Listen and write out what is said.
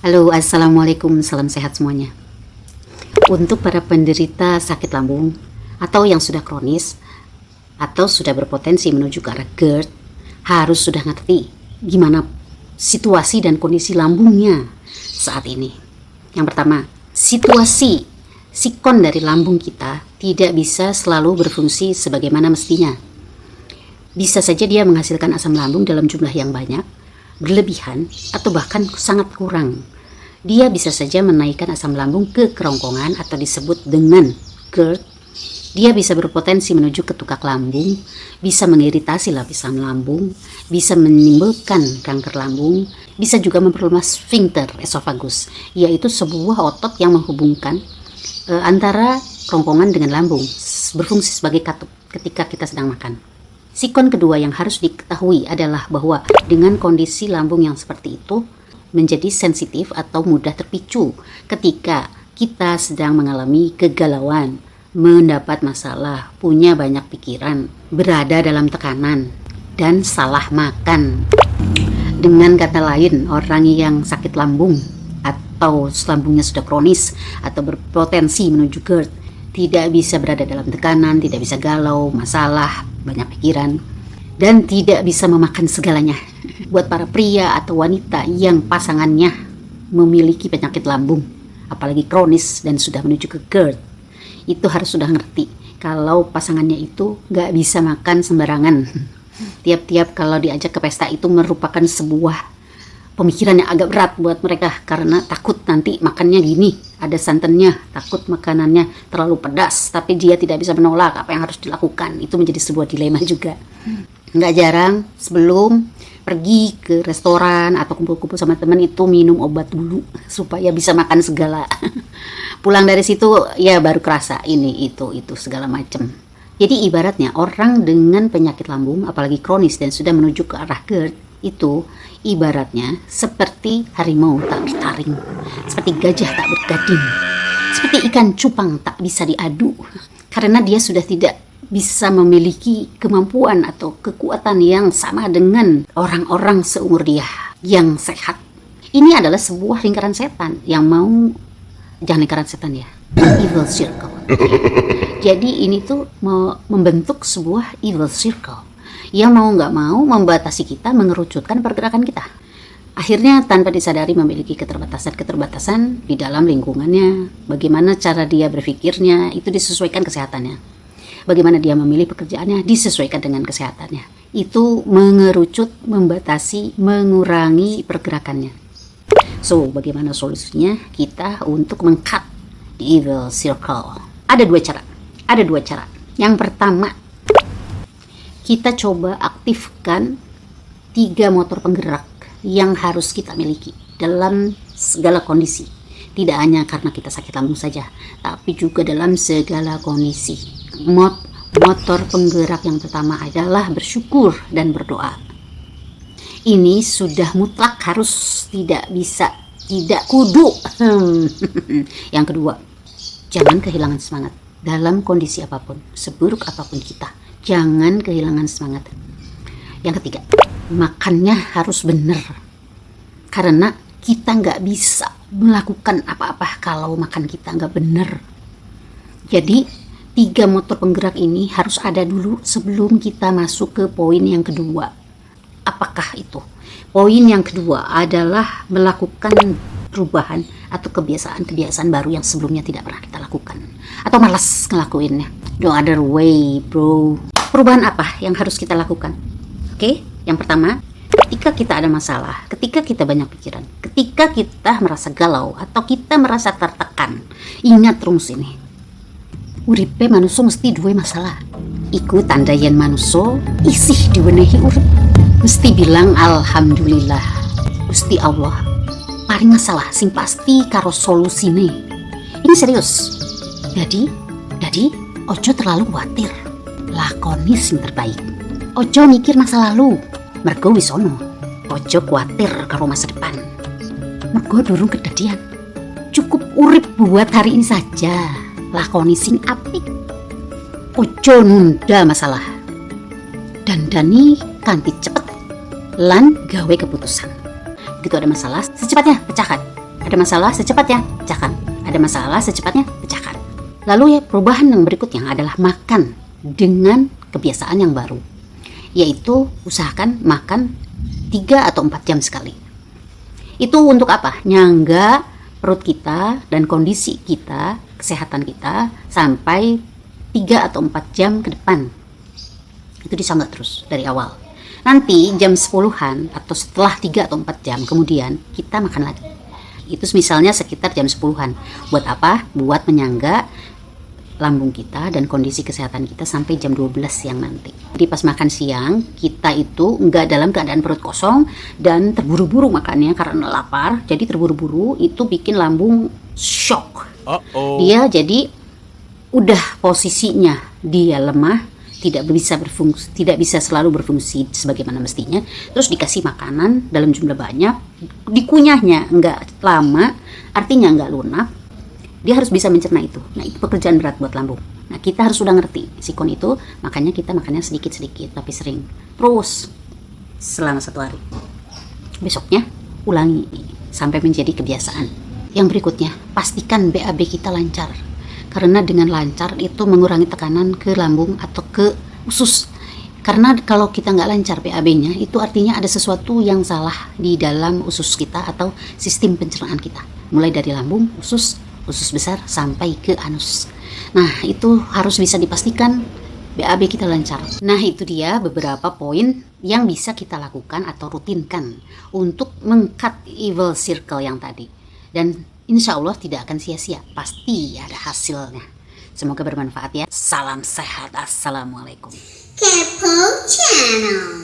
Halo, assalamualaikum, salam sehat semuanya. Untuk para penderita sakit lambung atau yang sudah kronis atau sudah berpotensi menuju ke arah GERD, harus sudah ngerti gimana situasi dan kondisi lambungnya saat ini. Yang pertama, situasi sikon dari lambung kita tidak bisa selalu berfungsi sebagaimana mestinya. Bisa saja dia menghasilkan asam lambung dalam jumlah yang banyak, berlebihan, atau bahkan sangat kurang. Dia bisa saja menaikkan asam lambung ke kerongkongan atau disebut dengan GERD. Dia bisa berpotensi menuju ke tukak lambung, bisa mengiritasi lapisan lambung, bisa menimbulkan kanker lambung, bisa juga memperlemah sphincter esofagus, yaitu sebuah otot yang menghubungkan antara kerongkongan dengan lambung, berfungsi sebagai katup ketika kita sedang makan. Sikon kedua yang harus diketahui adalah bahwa dengan kondisi lambung yang seperti itu, menjadi sensitif atau mudah terpicu ketika kita sedang mengalami kegalauan, mendapat masalah, punya banyak pikiran, berada dalam tekanan, dan salah makan. Dengan kata lain, orang yang sakit lambung atau lambungnya sudah kronis atau berpotensi menuju GERD tidak bisa berada dalam tekanan, tidak bisa galau, masalah, banyak pikiran, dan tidak bisa memakan segalanya. Buat para pria atau wanita yang pasangannya memiliki penyakit lambung, apalagi kronis dan sudah menuju ke GERD, itu harus sudah ngerti kalau pasangannya itu gak bisa makan sembarangan. Tiap-tiap kalau diajak ke pesta itu merupakan sebuah pemikiran yang agak berat buat mereka, karena takut nanti makannya gini, ada santannya, takut makanannya terlalu pedas, tapi dia tidak bisa menolak apa yang harus dilakukan. Itu menjadi sebuah dilema juga. Nggak jarang sebelum pergi ke restoran atau kumpul-kumpul sama teman itu minum obat dulu supaya bisa makan segala. Pulang dari situ ya baru kerasa ini itu segala macam. Jadi ibaratnya orang dengan penyakit lambung apalagi kronis dan sudah menuju ke arah GERD itu ibaratnya seperti harimau tak bertaring, seperti gajah tak bergading, seperti ikan cupang tak bisa diadu, karena dia sudah tidak bisa memiliki kemampuan atau kekuatan yang sama dengan orang-orang seumur dia yang sehat. Ini adalah sebuah lingkaran setan yang mau, jangan lingkaran setan ya, evil circle. Jadi ini tuh membentuk sebuah evil circle yang mau nggak mau membatasi kita, mengerucutkan pergerakan kita. Akhirnya tanpa disadari memiliki keterbatasan di dalam lingkungannya. Bagaimana cara dia berpikirnya itu disesuaikan kesehatannya. Bagaimana dia memilih pekerjaannya disesuaikan dengan kesehatannya. Itu mengerucut, membatasi, mengurangi pergerakannya. So, bagaimana solusinya kita untuk meng-cut the evil circle? Ada dua cara. Yang pertama, kita coba aktifkan 3 motor penggerak yang harus kita miliki dalam segala kondisi. Tidak hanya karena kita sakit lambung saja, tapi juga dalam segala kondisi. Motor penggerak yang pertama adalah bersyukur dan berdoa. Ini sudah mutlak, harus, tidak bisa, tidak kudu. Yang kedua, jangan kehilangan semangat dalam kondisi apapun, seburuk apapun kita. Jangan kehilangan semangat. Yang ketiga, makannya harus benar. Karena kita nggak bisa melakukan apa-apa kalau makan kita nggak benar. Jadi 3 motor penggerak ini harus ada dulu sebelum kita masuk ke poin yang kedua. Apakah itu? Poin yang kedua adalah melakukan perubahan atau kebiasaan-kebiasaan baru yang sebelumnya tidak pernah kita lakukan. Atau malas ngelakuinnya. No other way, bro. Perubahan apa yang harus kita lakukan? Oke, yang pertama, ketika kita ada masalah, ketika kita banyak pikiran, ketika kita merasa galau atau kita merasa tertekan, ingat rumus ini. Uripe manusia mesti duwe masalah. Iku tanda yen manusia isih diwenehi urip. Mesti bilang alhamdulillah. Gusti Allah paling masalah sing pasti karo solusine. Ini serius. Jadi ojo terlalu khawatir. Lakoni sing terbaik. Ojo mikir masa lalu. Mergo wis ono. Ojo khawatir karo masa depan. Mergo durung kedadian. Cukup urip buat hari ini saja. Lakoni sing apik. Ojo nunda masalah. Dandani kanthi cepet lan gawe keputusan. Begitu ada masalah, secepatnya pecahkan. Ada masalah secepatnya pecahkan. Ada masalah secepatnya pecahkan. Lalu ya, perubahan yang berikutnya adalah makan dengan kebiasaan yang baru, yaitu usahakan makan 3 atau 4 jam sekali. Itu untuk apa? Nyangga perut kita dan kondisi kita, kesehatan kita sampai 3 atau 4 jam ke depan. Itu disangga terus dari awal. Nanti jam 10-an atau setelah 3 atau 4 jam kemudian kita makan lagi. Itu misalnya sekitar jam 10-an. Buat apa? Buat menyangga lambung kita dan kondisi kesehatan kita sampai jam 12 siang nanti. Jadi pas makan siang, kita itu nggak dalam keadaan perut kosong dan terburu-buru makannya karena lapar. Jadi terburu-buru itu bikin lambung shock. Dia jadi udah posisinya dia lemah, tidak bisa selalu berfungsi sebagaimana mestinya, terus dikasih makanan dalam jumlah banyak, dikunyahnya nggak lama, artinya nggak lunak, dia harus bisa mencerna itu. Nah, itu pekerjaan berat buat lambung. Nah, kita harus sudah ngerti sikon itu, makanya kita makannya sedikit-sedikit tapi sering, terus selama 1 hari. Besoknya ulangi sampai menjadi kebiasaan. Yang berikutnya, pastikan BAB kita lancar. Karena dengan lancar itu mengurangi tekanan ke lambung atau ke usus. Karena kalau kita nggak lancar BAB-nya, itu artinya ada sesuatu yang salah di dalam usus kita atau sistem pencernaan kita. Mulai dari lambung, usus besar sampai ke anus. Nah, itu harus bisa dipastikan BAB kita lancar. Nah, itu dia beberapa poin yang bisa kita lakukan atau rutinkan untuk meng-cut evil circle yang tadi. Dan insya Allah tidak akan sia-sia, pasti ada hasilnya. Semoga bermanfaat ya. Salam sehat, assalamualaikum. Kepo Channel.